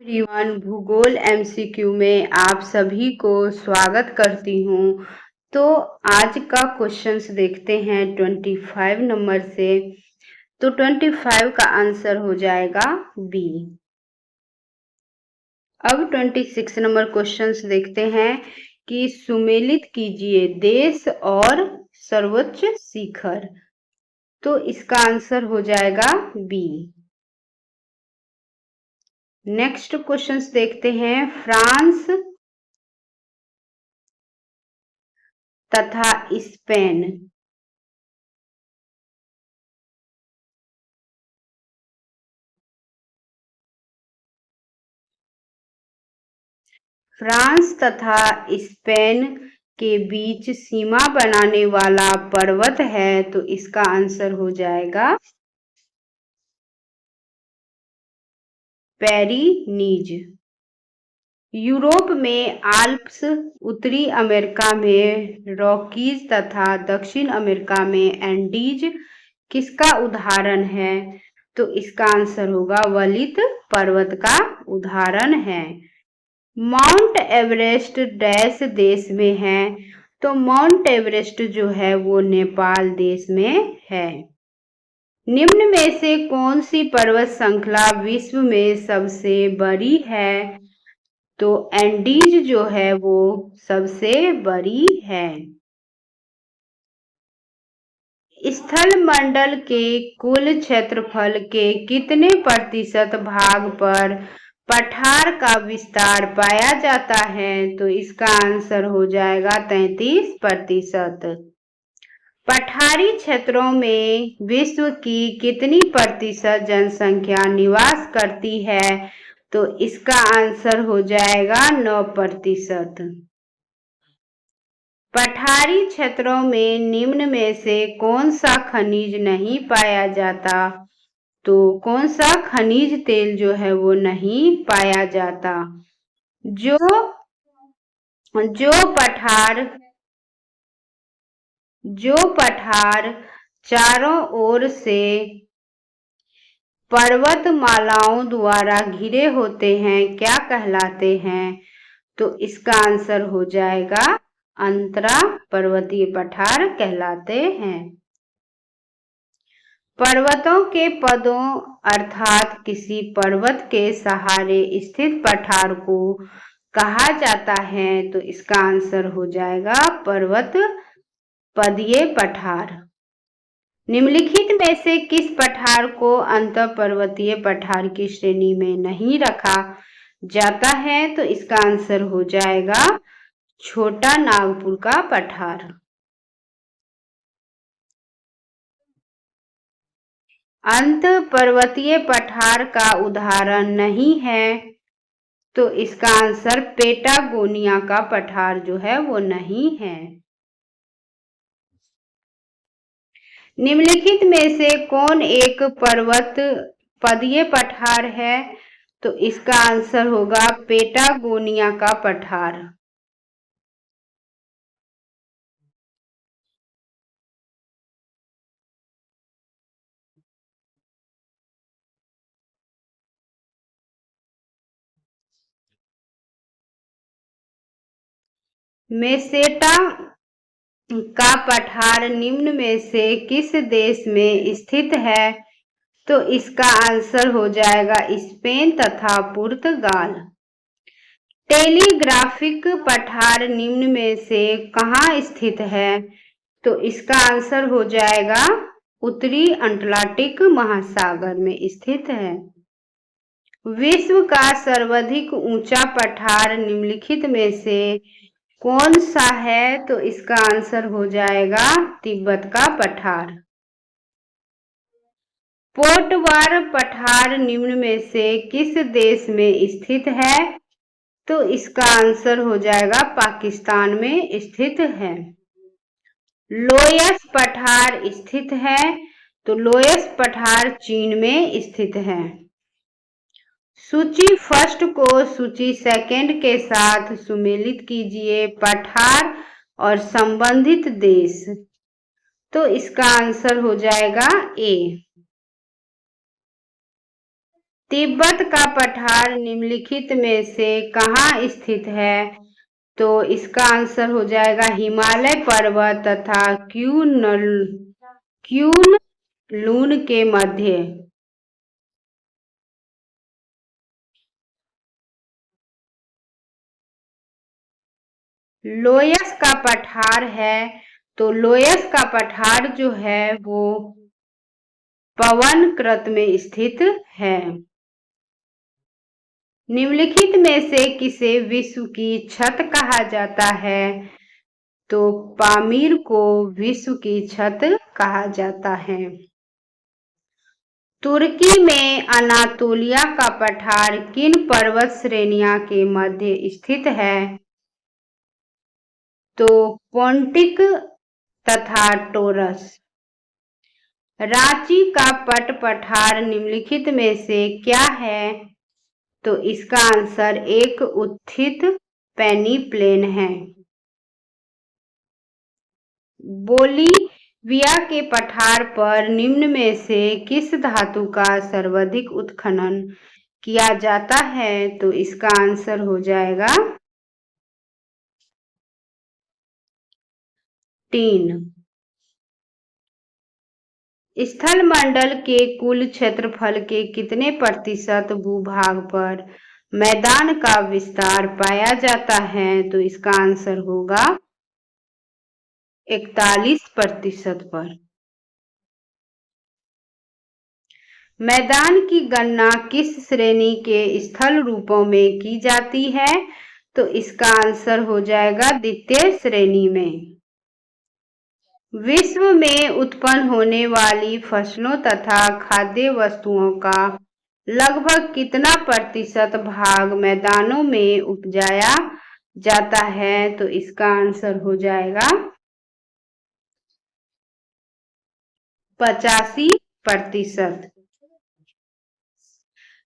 Everyone, भूगोल MCQ में आप सभी को स्वागत करती हूँ। तो आज का क्वेश्चंस देखते हैं 25 नंबर से। तो 25 का आंसर हो जाएगा बी। अब 26 नंबर क्वेश्चंस देखते हैं कि सुमेलित कीजिए देश और सर्वोच्च शिखर। तो इसका आंसर हो जाएगा बी। नेक्स्ट क्वेश्चंस देखते हैं, फ्रांस तथा स्पेन फ्रांस तथा स्पेन के बीच सीमा बनाने वाला पर्वत है। तो इसका आंसर हो जाएगा पेरिनीज। यूरोप में आल्प्स, उत्तरी अमेरिका में रॉकीज तथा दक्षिण अमेरिका में एंडीज किसका उदाहरण है? तो इसका आंसर होगा वलित पर्वत का उदाहरण है। माउंट एवरेस्ट डैश देश में है? तो माउंट एवरेस्ट जो है वो नेपाल देश में है। निम्न में से कौन सी पर्वत श्रृंखला विश्व में सबसे बड़ी है? तो एंडीज जो है वो सबसे बड़ी है। स्थल मंडल के कुल क्षेत्रफल के कितने प्रतिशत भाग पर पठार का विस्तार पाया जाता है? तो इसका आंसर हो जाएगा 33%। पठारी क्षेत्रों में विश्व की कितनी प्रतिशत जनसंख्या निवास करती है? तो इसका आंसर हो जाएगा 9%। पठारी क्षेत्रों में निम्न में से कौन सा खनिज नहीं पाया जाता? तो कौन सा खनिज तेल जो है वो नहीं पाया जाता? जो पठार चारों ओर से पर्वतमालाओं द्वारा घिरे होते हैं क्या कहलाते हैं? तो इसका आंसर हो जाएगा अंतरा पर्वतीय पठार कहलाते हैं। पर्वतों के पदों अर्थात किसी पर्वत के सहारे स्थित पठार को कहा जाता है? तो इसका आंसर हो जाएगा पर्वत पदीय पठार। निम्नलिखित में से किस पठार को अंतः पर्वतीय पठार की श्रेणी में नहीं रखा जाता है? तो इसका आंसर हो जाएगा छोटा नागपुर का पठार। अंत पर्वतीय पठार का उदाहरण नहीं है। तो इसका आंसर पेटागोनिया का पठार जो है वो नहीं है। निम्नलिखित में से कौन एक पर्वत पदीय पठार है? तो इसका आंसर होगा पेटागोनिया का पठार। मेसेटा का पठार निम्न में से किस देश में स्थित है? तो इसका आंसर हो जाएगा स्पेन तथा पुर्तगाल। टेलीग्राफिक पठार निम्न में से कहाँ स्थित है? तो इसका आंसर हो जाएगा उत्तरी अटलांटिक महासागर में स्थित है। विश्व का सर्वाधिक ऊंचा पठार निम्नलिखित में से कौन सा है? तो इसका आंसर हो जाएगा तिब्बत का पठार। पोर्टवार पठार निम्न में से किस देश में स्थित है? तो इसका आंसर हो जाएगा पाकिस्तान में स्थित है। लोयस पठार स्थित है? तो लोयस पठार चीन में स्थित है। सूची फर्स्ट को सूची सेकंड के साथ सुमेलित कीजिए पठार और संबंधित देश। तो इसका आंसर हो जाएगा ए। तिब्बत का पठार निम्नलिखित में से कहाँ स्थित है? तो इसका आंसर हो जाएगा हिमालय पर्वत तथा क्यून लून के मध्य। लोयस का पठार है, तो लोयस का पठार जो है वो पवनकृत में स्थित है। निम्नलिखित में से किसे विश्व की छत कहा जाता है? तो पामीर को विश्व की छत कहा जाता है। तुर्की में अनातोलिया का पठार किन पर्वत श्रेणियों के मध्य स्थित है? तो पोंटिक तथा टोरस। रांची का पट पठार निम्नलिखित में से क्या है? तो इसका आंसर एक उत्थित पेनी प्लेन है। बोलीविया के पठार पर निम्न में से किस धातु का सर्वाधिक उत्खनन किया जाता है? तो इसका आंसर हो जाएगा टीन। स्थल मंडल के कुल क्षेत्रफल के कितने प्रतिशत भूभाग पर मैदान का विस्तार पाया जाता है? तो इसका आंसर होगा 41% पर। मैदान की गणना किस श्रेणी के स्थल रूपों में की जाती है? तो इसका आंसर हो जाएगा द्वितीय श्रेणी में। विश्व में उत्पन्न होने वाली फसलों तथा खाद्य वस्तुओं का लगभग कितना प्रतिशत भाग मैदानों में उपजाया जाता है? तो इसका आंसर हो जाएगा 85%।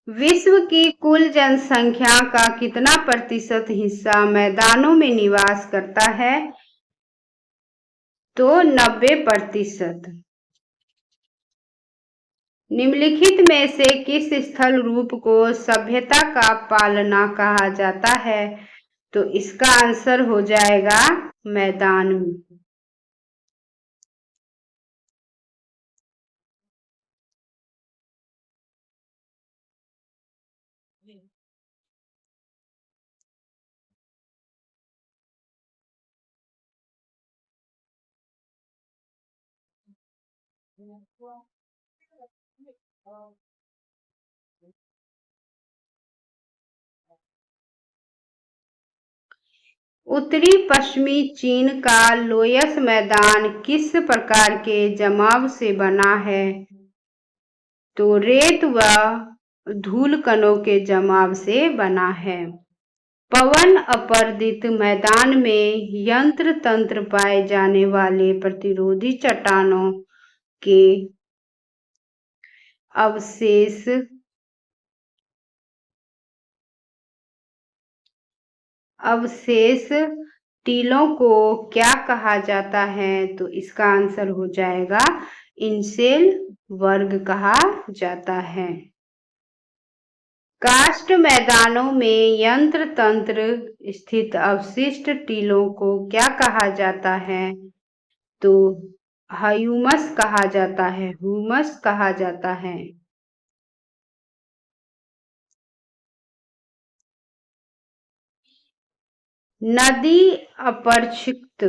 विश्व की कुल जनसंख्या का कितना प्रतिशत हिस्सा मैदानों में निवास करता है? तो 90%। निम्नलिखित में से किस स्थल रूप को सभ्यता का पालना कहा जाता है? तो इसका आंसर हो जाएगा मैदान। उत्तरी पश्चिमी चीन का लोयस मैदान किस प्रकार के जमाव से बना है? तो रेत व धूल कणों के जमाव से बना है। पवन अपर्दित मैदान में यंत्र तंत्र पाए जाने वाले प्रतिरोधी चट्टानों के अवशेष टीलों को क्या कहा जाता है? तो इसका आंसर हो जाएगा इनसेल वर्ग कहा जाता है। कास्ट मैदानों में यंत्र तंत्र स्थित अवशिष्ट टीलों को क्या कहा जाता है? तो ह्यूमस कहा जाता है, ह्यूमस कहा जाता है। नदी अपरक्षित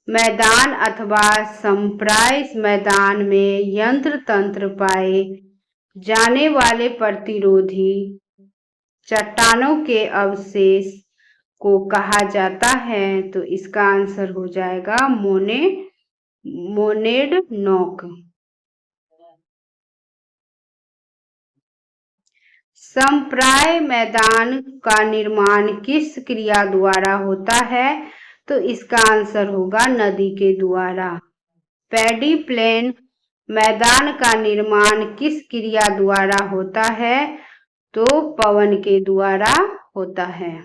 मैदान अथवा संप्राय मैदान में यंत्र तंत्र पाए जाने वाले प्रतिरोधी चट्टानों के अवशेष को कहा जाता है। तो इसका आंसर हो जाएगा मोनेड नोक। संप्राय मैदान का निर्माण किस क्रिया द्वारा होता है? तो इसका आंसर होगा नदी के द्वारा। पैडी प्लेन मैदान का निर्माण किस क्रिया द्वारा होता है? तो पवन के द्वारा होता है।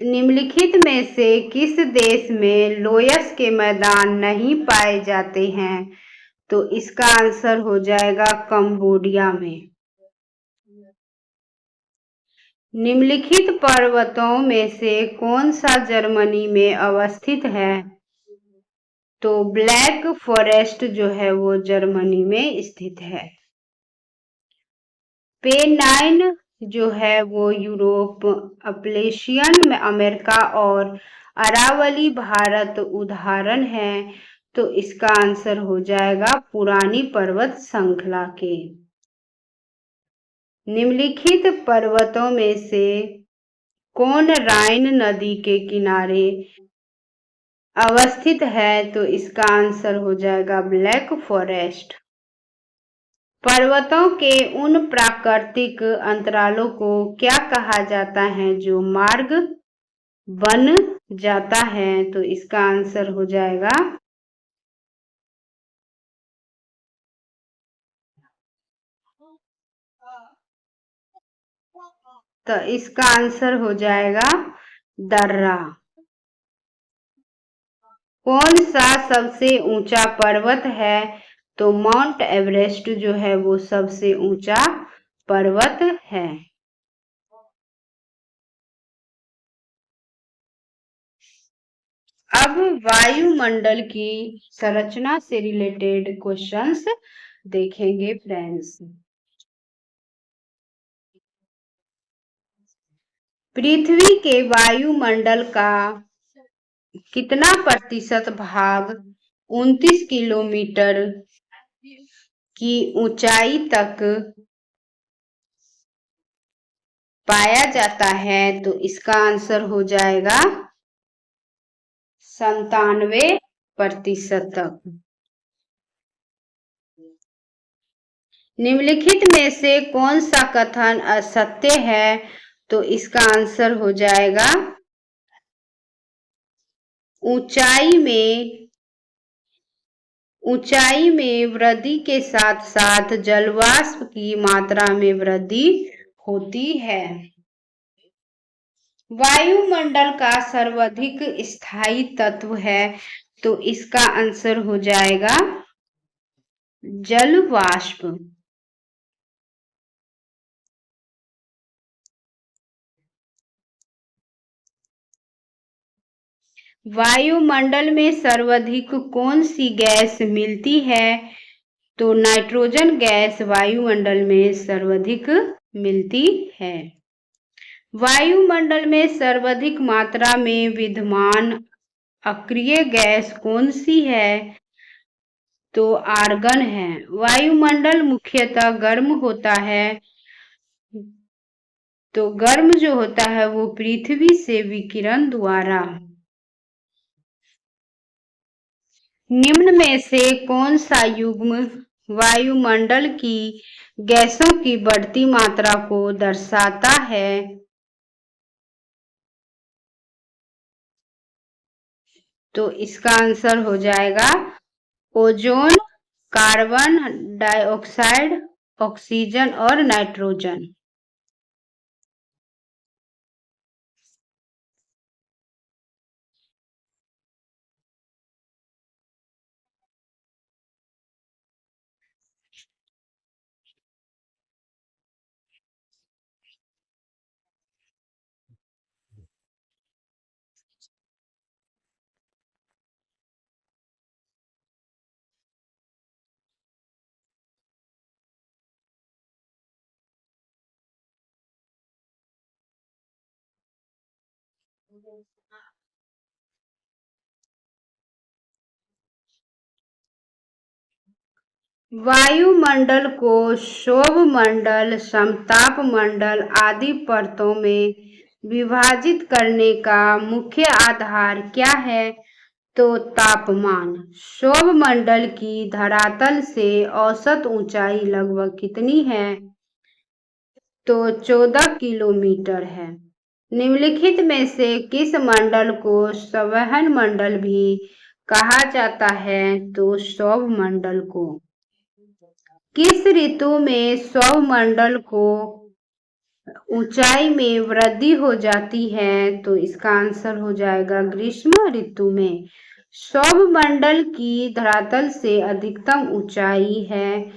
निम्नलिखित में से किस देश में लोयस के मैदान नहीं पाए जाते हैं? तो इसका आंसर हो जाएगा कंबोडिया में। निम्नलिखित पर्वतों में से कौन सा जर्मनी में अवस्थित है? तो ब्लैक फॉरेस्ट जो है वो जर्मनी में स्थित है। पेनाइन जो है वो यूरोप, अपलेशियन में अमेरिका और अरावली भारत उदाहरण है। तो इसका आंसर हो जाएगा पुरानी पर्वत श्रृंखला के। निम्नलिखित पर्वतों में से कौन राइन नदी के किनारे अवस्थित है? तो इसका आंसर हो जाएगा ब्लैक फॉरेस्ट। पर्वतों के उन प्राकृतिक अंतरालों को क्या कहा जाता है जो मार्ग बन जाता है? तो इसका आंसर हो जाएगा दर्रा। कौन सा सबसे ऊंचा पर्वत है? तो माउंट एवरेस्ट जो है वो सबसे ऊंचा पर्वत है। अब वायुमंडल की संरचना से रिलेटेड क्वेश्चंस देखेंगे फ्रेंड्स। पृथ्वी के वायुमंडल का कितना प्रतिशत भाग 29 किलोमीटर की ऊंचाई तक पाया जाता है? तो इसका आंसर हो जाएगा 97% तक। निम्नलिखित में से कौन सा कथन असत्य है? तो इसका आंसर हो जाएगा ऊंचाई में वृद्धि के साथ साथ जलवाष्प की मात्रा में वृद्धि होती है। वायुमंडल का सर्वाधिक स्थायी तत्व है? तो इसका आंसर हो जाएगा जलवाष्प। वायुमंडल में सर्वाधिक कौन सी गैस मिलती है? तो नाइट्रोजन गैस वायुमंडल में सर्वाधिक मिलती है। वायुमंडल में सर्वाधिक मात्रा में विद्यमान अक्रिय गैस कौन सी है? तो आर्गन है। वायुमंडल मुख्यतः गर्म होता है। तो गर्म जो होता है वो पृथ्वी से विकिरण द्वारा। निम्न में से कौन सा युग्म वायुमंडल की गैसों की बढ़ती मात्रा को दर्शाता है? तो इसका आंसर हो जाएगा ओजोन, कार्बन डाइऑक्साइड, ऑक्सीजन और नाइट्रोजन। वायुमंडल को सौरमंडल, समताप मंडल आदि परतों में विभाजित करने का मुख्य आधार क्या है? तो तापमान। सौरमंडल की धरातल से औसत ऊंचाई लगभग कितनी है? तो 14 किलोमीटर है। निम्नलिखित में से किस मंडल को संवहन मंडल भी कहा जाता है? तो सौरमंडल को। किस ऋतु में सौरमंडल को ऊंचाई में वृद्धि हो जाती है, तो इसका आंसर हो जाएगा ग्रीष्म ऋतु में। सौरमंडल की धरातल से अधिकतम ऊंचाई है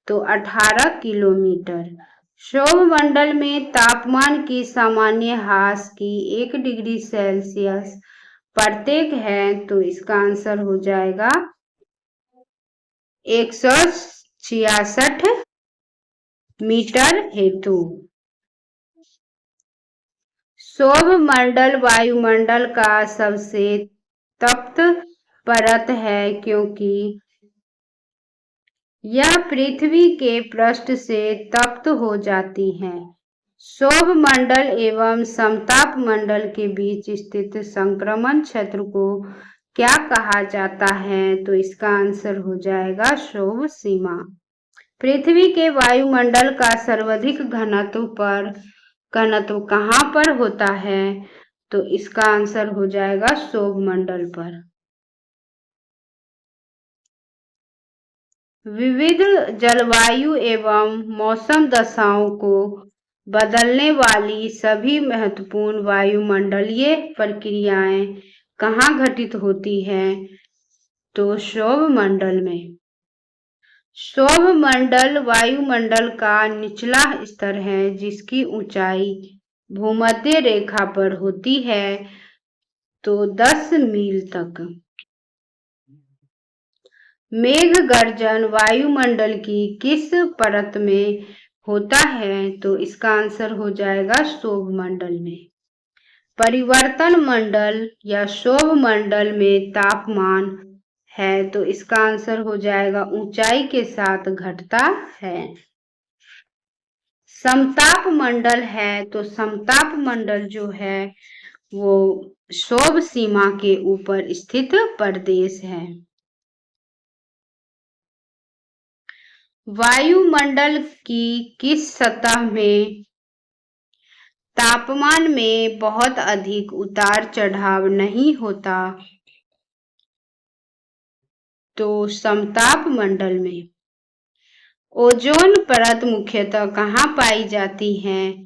तो 18 किलोमीटर। सौरमंडल में तापमान की सामान्य ह्रास की 1 डिग्री सेल्सियस प्रत्येक है, तो इसका आंसर हो जाएगा 166 मीटर हेतु। सौरमंडल वायुमंडल का सबसे तप्त परत है क्योंकि यह पृथ्वी के पृष्ठ से तप्त हो जाती है। सौरमंडल एवं समताप मंडल के बीच स्थित संक्रमण क्षेत्र को क्या कहा जाता है, तो इसका आंसर हो जाएगा सौर सीमा। पृथ्वी के वायुमंडल का सर्वाधिक घनत्व कहाँ पर होता है, तो इसका आंसर हो जाएगा सौरमंडल पर। विविध जलवायु एवं मौसम दशाओं को बदलने वाली सभी महत्वपूर्ण वायुमंडलीय प्रक्रियाएं कहाँ घटित होती हैं, तो सौरमंडल में। सौरमंडल वायुमंडल का निचला स्तर है जिसकी ऊंचाई भूमध्य रेखा पर होती है तो 10 मील तक। मेघ गर्जन वायुमंडल की किस परत में होता है, तो इसका आंसर हो जाएगा सौरमंडल में। परिवर्तन मंडल या सौरमंडल में तापमान है, तो इसका आंसर हो जाएगा ऊंचाई के साथ घटता है। समताप मंडल है, तो समताप मंडल जो है वो सौर सीमा के ऊपर स्थित प्रदेश है। वायुमंडल की किस सतह में तापमान में बहुत अधिक उतार चढ़ाव नहीं होता, तो समताप मंडल में। ओजोन परत मुख्यतः कहाँ पाई जाती है,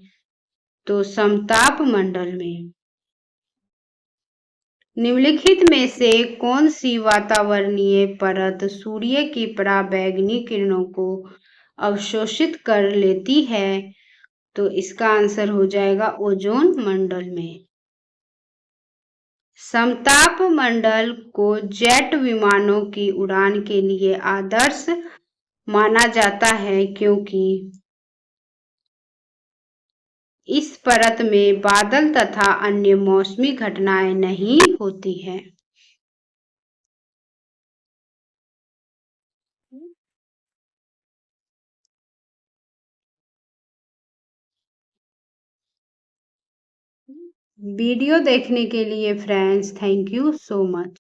तो समताप मंडल में। निम्नलिखित में से कौन सी वातावरणीय परत सूर्य की पराबैंगनी किरणों को अवशोषित कर लेती है, तो इसका आंसर हो जाएगा ओजोन मंडल में। समताप मंडल को जेट विमानों की उड़ान के लिए आदर्श माना जाता है क्योंकि इस परत में बादल तथा अन्य मौसमी घटनाएं नहीं होती हैं। वीडियो देखने के लिए friends thank you so much.